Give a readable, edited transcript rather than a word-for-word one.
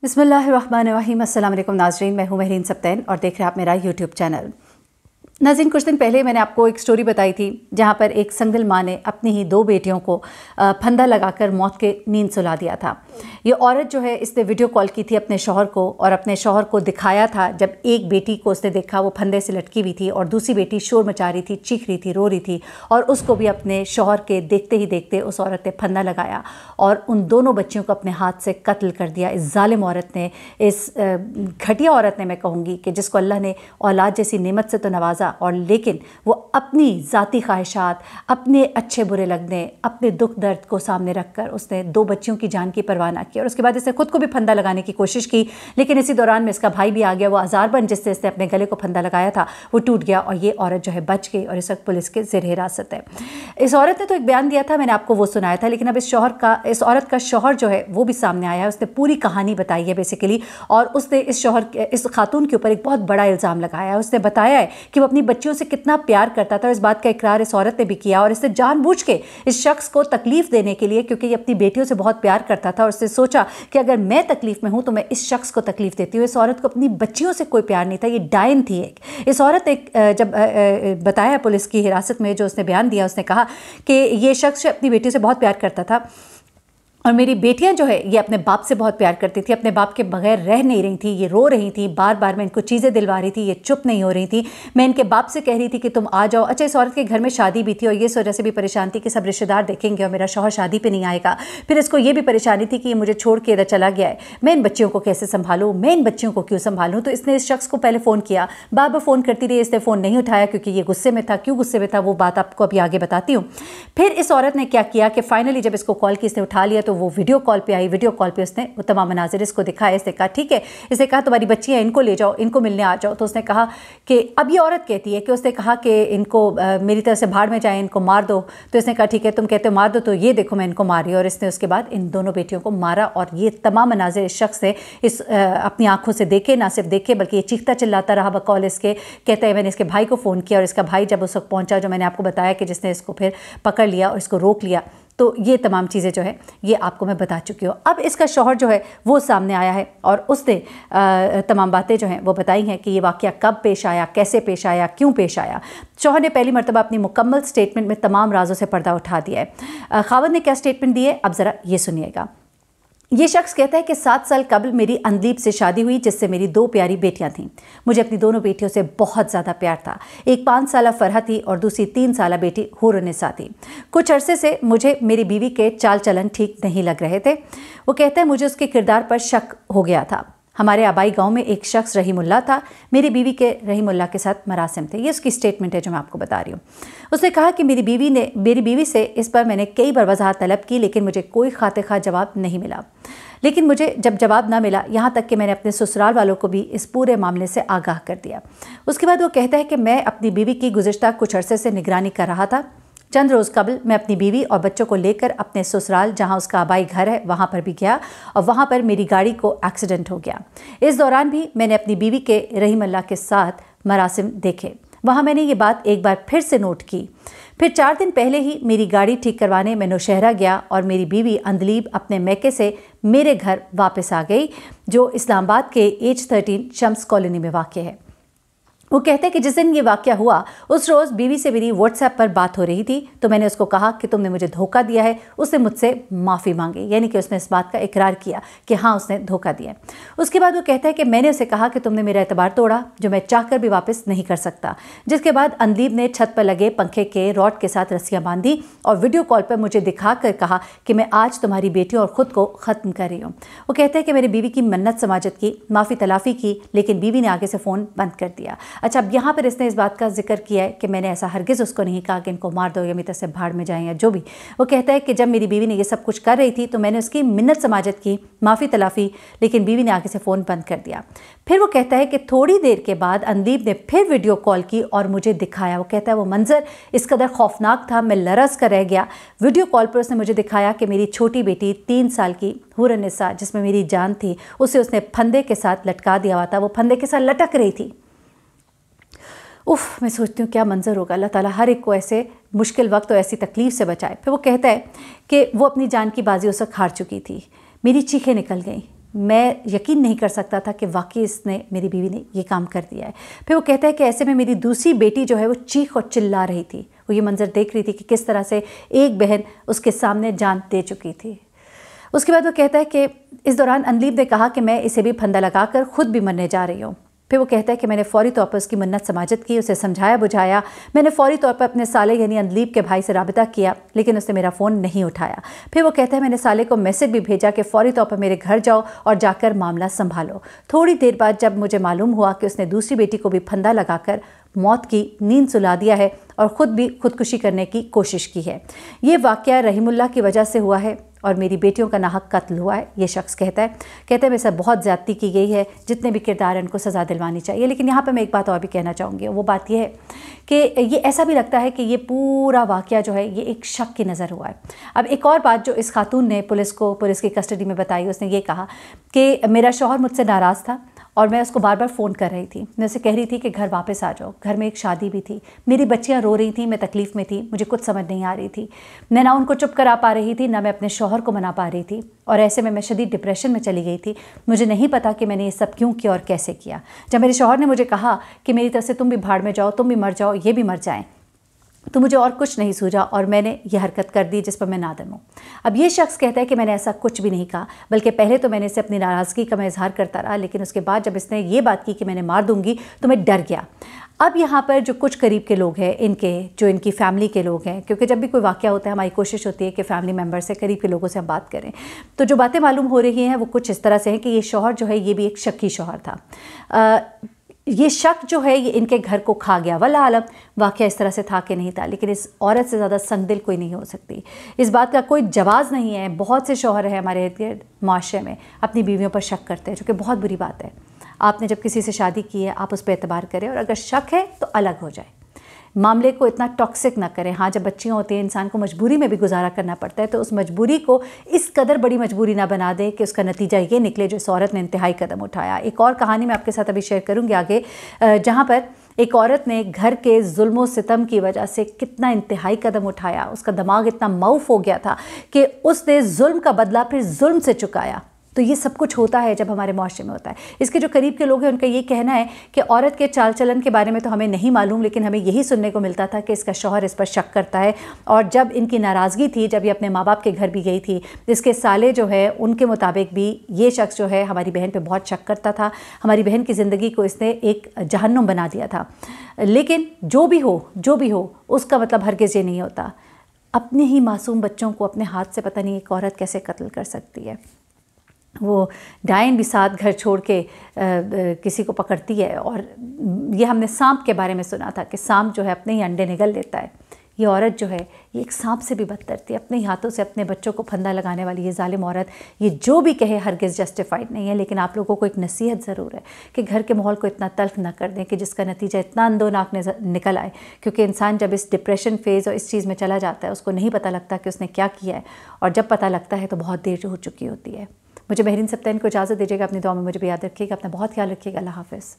बिस्मिल्लाहिर्रहमानिर्रहीम। अस्सलाम वालेकुम नाज़रीन, मैं हूँ महरीन सब्तैन और देख रहे हैं आप मेरा यूट्यूब चैनल। नाज़रीन, कुछ दिन पहले मैंने आपको एक स्टोरी बताई थी जहाँ पर एक संगदिल माँ ने अपनी ही 2 बेटियों को फंदा लगाकर मौत के नींद सुला दिया था। ये औरत जो है, इसने वीडियो कॉल की थी अपने शौहर को और अपने शौहर को दिखाया था जब एक बेटी को उसने देखा वो फंदे से लटकी हुई थी और दूसरी बेटी शोर मचा रही थी, चीख रही थी, रो रही थी, और उसको भी अपने शौहर के देखते ही देखते उस औरत ने फंदा लगाया और उन दोनों बच्चियों को अपने हाथ से कत्ल कर दिया। इस जालिम औरत ने, इस घटिया औरत ने, मैं कहूँगी कि जिसको अल्लाह ने औलाद जैसी नेमत से तो नवाजा, और लेकिन वो अपनी ज़ाती ख्वाहिशात, अपने अच्छे बुरे लगने, अपने दुख दर्द को सामने रखकर उसने 2 बच्चियों की जान की परवाह ना की और उसके बाद इसने खुद को भी फंदा लगाने की कोशिश की। लेकिन इसी दौरान में इसका भाई भी आ गया। वो आज़ारबंद जिससे इसने अपने गले को फंदा लगाया था वो टूट गया और ये औरत जो है बच गई और इस वक्त पुलिस के ज़ेर हिरासत है। इस औरत ने तो एक बयान दिया था, मैंने आपको वो सुनाया था, लेकिन अब इस औरत का शौहर जो है वो भी सामने आया है। उसने पूरी कहानी बताई है बेसिकली, और उसने इस खातून के ऊपर एक बहुत बड़ा इल्ज़ाम लगाया है। उसने बताया है कि वो अपनी बच्चियों से कितना प्यार करता था और इस बात का इकरार इस औरत ने भी किया, और इसने जानबूझ के इस शख्स को तकलीफ देने के लिए, क्योंकि ये अपनी बेटियों से बहुत प्यार करता था और उसने सोचा कि अगर मैं तकलीफ में हूं तो मैं इस शख्स को तकलीफ देती हूँ। इस औरत को अपनी बच्चियों से कोई प्यार नहीं था, ये डायन थी एक। इस औरत ने जब बताया पुलिस की हिरासत में, जो उसने बयान दिया, उसने कहा कि ये शख्स अपनी बेटी से बहुत प्यार करता था और मेरी बेटियां जो है ये अपने बाप से बहुत प्यार करती थी, अपने बाप के बगैर रह नहीं रही थी, ये रो रही थी, बार बार मैं इनको चीज़ें दिलवा रही थी, ये चुप नहीं हो रही थी। मैं इनके बाप से कह रही थी कि तुम आ जाओ। अच्छा, इस औरत के घर में शादी भी थी और ये इस वजह से भी परेशान थी कि सब रिश्तेदार देखेंगे और मेरा शौहर शादी पे नहीं आएगा। फिर इसको ये भी परेशानी थी कि ये मुझे छोड़ के इधर चला गया है, मैं इन बच्चियों को कैसे संभालूँ, मैं इन बच्चियों को क्यों संभालूँ। तो इसने इस शख्स को पहले फ़ोन किया, बार बार फ़ोन करती रही, इसने फ़ोन नहीं उठाया क्योंकि ये गुस्से में था। क्यों गुस्से में था वो बात आपको अभी आगे बताती हूँ। फिर इस औरत ने क्या किया कि फाइनली जब इसको कॉल की, इसने उठा लिया तो वो वीडियो कॉल पे आई। वीडियो कॉल पे उसने वो तमाम मनाजिर इसको दिखाए। इसने कहा ठीक है, इसने कहा तुम्हारी बच्चियाँ, इनको ले जाओ, इनको मिलने आ जाओ। तो उसने कहा कि अब ये औरत कहती है कि उसने कहा कि इनको मेरी तरफ से भाड़ में जाए, इनको मार दो। तो इसने कहा ठीक है, तुम कहते हो मार दो तो ये देखो मैं इनको मार रही हूँ। और इसने उसके बाद इन दोनों बेटियों को मारा और ये तमाम मनाजिर इस शख्स ने अपनी आंखों से देखे, ना सिर्फ देखे बल्कि ये चीखता चिल्लाता रहा बकौल इसके। कहता है मैंने इसके भाई को फ़ोन किया और इसका भाई जब उस वक्त पहुँचा, जो मैंने आपको बताया कि जिसने इसको फिर पकड़ लिया और इसको रोक लिया, तो ये तमाम चीज़ें जो है ये आपको मैं बता चुकी हूँ। अब इसका शौहर जो है वो सामने आया है और उसने तमाम बातें जो हैं वो बताई हैं कि ये वाक़या कब पेश आया, कैसे पेश आया, क्यों पेश आया। शौहर ने पहली मरतबा अपनी मुकम्मल स्टेटमेंट में तमाम राज़ों से पर्दा उठा दिया है। खावंद ने क्या स्टेटमेंट दी है, अब ज़रा ये सुनिएगा। ये शख्स कहता है कि 7 साल कबल मेरी अंदलीब से शादी हुई जिससे मेरी 2 प्यारी बेटियां थीं। मुझे अपनी दोनों बेटियों से बहुत ज़्यादा प्यार था। एक 5 साला फरहा थी और दूसरी 3 साला बेटी हुर्रनिसा थी। कुछ अरसे से मुझे मेरी बीवी के चाल चलन ठीक नहीं लग रहे थे। वो कहता है मुझे उसके किरदार पर शक हो गया था। हमारे आबाई गांव में एक शख्स रहीमुल्लाह था, मेरी बीवी के रहीमुल्लाह के साथ मरासिम थे। ये उसकी स्टेटमेंट है जो मैं आपको बता रही हूँ। उसने कहा कि मेरी बीवी से इस पर मैंने कई बार वजाहत तलब की, लेकिन मुझे कोई खातिर जवाब नहीं मिला। लेकिन मुझे जब जवाब ना मिला, यहाँ तक कि मैंने अपने ससुराल वालों को भी इस पूरे मामले से आगाह कर दिया। उसके बाद वो कहता है कि मैं अपनी बीवी की गुज़िश्ता कुछ अरसे से निगरानी कर रहा था। चंद रोज़ कबल मैं अपनी बीवी और बच्चों को लेकर अपने ससुराल, जहाँ उसका आबाई घर है, वहाँ पर भी गया और वहाँ पर मेरी गाड़ी को एक्सीडेंट हो गया। इस दौरान भी मैंने अपनी बीवी के रहीमुल्लाह के साथ मरासिम देखे। वहाँ मैंने ये बात एक बार फिर से नोट की। फिर 4 दिन पहले ही मेरी गाड़ी ठीक करवाने मैं नौशहरा गया और मेरी बीवी अंदलीब अपने मैके से मेरे घर वापस आ गई, जो इस्लामाबाद के H13 शम्स कॉलोनी में वाक़ है। वो कहते हैं कि जिस दिन ये वाक़या हुआ उस रोज़ बीवी से मेरी व्हाट्सएप पर बात हो रही थी, तो मैंने उसको कहा कि तुमने मुझे धोखा दिया है। उसने मुझसे माफ़ी मांगी, यानी कि उसने इस बात का इकरार किया कि हाँ उसने धोखा दिया। उसके बाद वो कहता है कि मैंने उसे कहा कि तुमने मेरा एतबार तोड़ा, जो मैं चाहकर भी वापस नहीं कर सकता। जिसके बाद अंदलीब ने छत पर लगे पंखे के रॉड के साथ रस्सियाँ बांधी और वीडियो कॉल पर मुझे दिखा कर कहा कि मैं आज तुम्हारी बेटियों और ख़ुद को ख़त्म कर रही हूँ। वो कहते हैं कि मेरी बीवी की मन्नत समाजत की, माफ़ी तलाफ़ी की, लेकिन बीवी ने आगे से फ़ोन बंद कर दिया। अच्छा, अब यहाँ पर इसने इस बात का जिक्र किया है कि मैंने ऐसा हरगिज़ उसको नहीं कहा कि इनको मार दो या मेरी तरफ से भाड़ में जाएं या जो भी। वो कहता है कि जब मेरी बीवी ने ये सब कुछ कर रही थी तो मैंने उसकी मिन्नत समाजत की, माफ़ी तलाफ़ी, लेकिन बीवी ने आगे से फ़ोन बंद कर दिया। फिर वो कहता है कि थोड़ी देर के बाद अंदीब ने फिर वीडियो कॉल की और मुझे दिखाया। वो कहता है वो मंजर इस कदर खौफनाक था, मैं लरस कर रह गया। वीडियो कॉल पर उसने मुझे दिखाया कि मेरी छोटी बेटी 3 साल की हुर्रनिसा, जिसमें मेरी जान थी, उसे उसने फंदे के साथ लटका दिया हुआ था। वो फंदे के साथ लटक रही थी। उफ़, मैं सोचती हूँ क्या मंजर होगा। अल्लाह ताला हर एक को ऐसे मुश्किल वक्त और ऐसी तकलीफ़ से बचाए। फिर वो कहता है कि वो अपनी जान की बाजी उस वक्त हार चुकी थी। मेरी चीखें निकल गईं, میں یقین نہیں کر سکتا تھا کہ واقعی اس نے میری بیوی نے یہ کام کر دیا ہے۔ پھر وہ کہتا ہے کہ ایسے میں میری دوسری بیٹی جو ہے وہ چیخ اور چلا رہی تھی، وہ یہ منظر دیکھ رہی تھی کہ کس طرح سے ایک بہن اس کے سامنے جان دے چکی تھی۔ اس کے بعد وہ کہتا ہے کہ اس دوران انلیب نے کہا کہ میں اسے بھی پھندا لگا کر خود بھی مرنے جا رہی ہوں۔ پھر وہ کہتا ہے کہ میں نے فوری طور پر اس کی منت سماجت کی، اسے سمجھایا بجھایا، میں نے فوری طور پر اپنے سالے یعنی انلیب کے بھائی سے رابطہ کیا، لیکن اس نے میرا فون نہیں اٹھایا۔ پھر وہ کہتا ہے میں نے سالے کو میسج بھی بھیجا کہ فوری طور پر میرے گھر جاؤ اور جا کر معاملہ سنبھالو۔ تھوڑی دیر بعد جب مجھے معلوم ہوا کہ اس نے دوسری بیٹی کو بھی پھندا لگا کر موت کی نیند سلا دیا ہے اور خود بھی خودکشی کرنے کی کوشش کی ہے۔ یہ واقعہ رحیم اللہ کی وجہ سے ہوا ہے اور میری بیٹیوں کا ناحق قتل ہوا ہے، یہ شخص کہتا ہے میرے ساتھ بہت زیادتی کی گئی ہے، جتنے بھی کردار ہیں ان کو سزا دلوانی چاہیے۔ لیکن یہاں پہ میں ایک بات اور بھی کہنا چاہوں گی، وہ بات یہ ہے کہ یہ ایسا بھی لگتا ہے کہ یہ پورا واقعہ جو ہے یہ ایک شک کی نظر ہوا ہے۔ اب ایک اور بات جو اس خاتون نے پولیس کی کسٹڈی میں بتائی، اس نے یہ کہا کہ میرا شوہر مجھ سے ناراض تھا اور میں اس کو بار بار فون کر رہی تھی، میں اسے کہہ رہی تھی کہ گھر واپس آ جاؤ، گھر میں ایک شادی بھی تھی، میری بچیاں رو رہی تھیں، میں تکلیف میں تھی، مجھے کچھ سمجھ نہیں آ رہی تھی، میں نہ ان کو چپ کرا پا رہی تھی، نہ میں اپنے شوہر کو منا پا رہی تھی، اور ایسے میں شدید ڈپریشن میں چلی گئی تھی۔ مجھے نہیں پتا کہ میں نے یہ سب کیوں کیا اور کیسے کیا۔ جب میرے شوہر نے مجھے کہا کہ میری طرف سے تم بھی بھاڑ میں جاؤ، تم بھی مر جاؤ، یہ بھی مر جائیں، تو مجھے اور کچھ نہیں سوجا اور میں نے یہ حرکت کر دی جس پر میں نادم ہوں۔ اب یہ شخص کہتا ہے کہ میں نے ایسا کچھ بھی نہیں کہا، بلکہ پہلے تو میں نے اسے اپنی ناراضگی کا میں اظہار کرتا رہا، لیکن اس کے بعد جب اس نے یہ بات کی کہ میں نے مار دوں گی تو میں ڈر گیا۔ اب یہاں پر جو کچھ قریب کے لوگ ہیں ان کی فیملی کے لوگ ہیں، کیونکہ جب بھی کوئی واقعہ ہوتا ہے ہماری کوشش ہوتی ہے کہ فیملی ممبر سے، قریب کے لوگوں سے ہم بات کریں، تو جو باتیں معلوم ہو رہی ہیں وہ کچھ اس طرح سے ہیں کہ یہ شوہر جو ہے یہ بھی ایک شکی شوہر تھا۔ یہ شک جو ہے یہ ان کے گھر کو کھا گیا، واللہ عالم واقعہ اس طرح سے تھا کہ نہیں تھا، لیکن اس عورت سے زیادہ سنگ دل کوئی نہیں ہو سکتی۔ اس بات کا کوئی جواز نہیں ہے، بہت سے شوہر ہیں ہمارے ارد گرد معاشرے میں اپنی بیویوں پر شک کرتے ہیں، جو کہ بہت بری بات ہے۔ آپ نے جب کسی سے شادی کی ہے آپ اس پہ اعتبار کریں، اور اگر شک ہے تو الگ ہو جائے، معاملے کو اتنا ٹاکسک نہ کریں۔ ہاں جب بچیاں ہوتی ہیں انسان کو مجبوری میں بھی گزارا کرنا پڑتا ہے، تو اس مجبوری کو اس قدر بڑی مجبوری نہ بنا دیں کہ اس کا نتیجہ یہ نکلے جو اس عورت نے انتہائی قدم اٹھایا۔ ایک اور کہانی میں آپ کے ساتھ ابھی شیئر کروں گی آگے، جہاں پر ایک عورت نے گھر کے ظلم و ستم کی وجہ سے کتنا انتہائی قدم اٹھایا، اس کا دماغ اتنا معوف ہو گیا تھا کہ اس نے ظلم کا بدلہ پھر ظلم سے چکایا۔ تو یہ سب کچھ ہوتا ہے جب ہمارے معاشرے میں ہوتا ہے۔ اس کے جو قریب کے لوگ ہیں ان کا یہ کہنا ہے کہ عورت کے چال چلن کے بارے میں تو ہمیں نہیں معلوم، لیکن ہمیں یہی سننے کو ملتا تھا کہ اس کا شوہر اس پر شک کرتا ہے، اور جب ان کی ناراضگی تھی، جب یہ اپنے ماں باپ کے گھر بھی گئی تھی، اس کے سالے جو ہے ان کے مطابق بھی یہ شخص جو ہے ہماری بہن پہ بہت شک کرتا تھا، ہماری بہن کی زندگی کو اس نے ایک جہنم بنا دیا تھا۔ لیکن جو بھی ہو اس کا مطلب ہرگز یہ نہیں ہوتا اپنے ہی معصوم بچوں کو اپنے ہاتھ سے پتہ نہیں ایک عورت کیسے قتل کر سکتی ہے۔ وہ ڈائن بھی ساتھ گھر چھوڑ کے کسی کو پکڑتی ہے، اور یہ ہم نے سانپ کے بارے میں سنا تھا کہ سانپ جو ہے اپنے ہی انڈے نگل لیتا ہے۔ یہ عورت جو ہے یہ ایک سانپ سے بھی بدتر تھی، اپنے ہی ہاتھوں سے اپنے بچوں کو پھندا لگانے والی یہ ظالم عورت، یہ جو بھی کہے ہرگز جسٹیفائڈ نہیں ہے۔ لیکن آپ لوگوں کو ایک نصیحت ضرور ہے کہ گھر کے ماحول کو اتنا تلخ نہ کر دیں کہ جس کا نتیجہ اتنا اندوناک نکل آئے، کیونکہ انسان جب اس ڈپریشن فیز اور اس چیز میں چلا جاتا ہے اس کو نہیں پتہ لگتا کہ اس نے کیا کیا ہے، اور جب پتہ لگتا ہے تو بہت دیر ہو چکی ہوتی ہے۔ مجھے مہرین سبطین کو اجازت دیجیے گا، اپنی دعا میں مجھے بھی یاد رکھیے گا، اپنا بہت خیال رکھیے گا۔ اللہ حافظ۔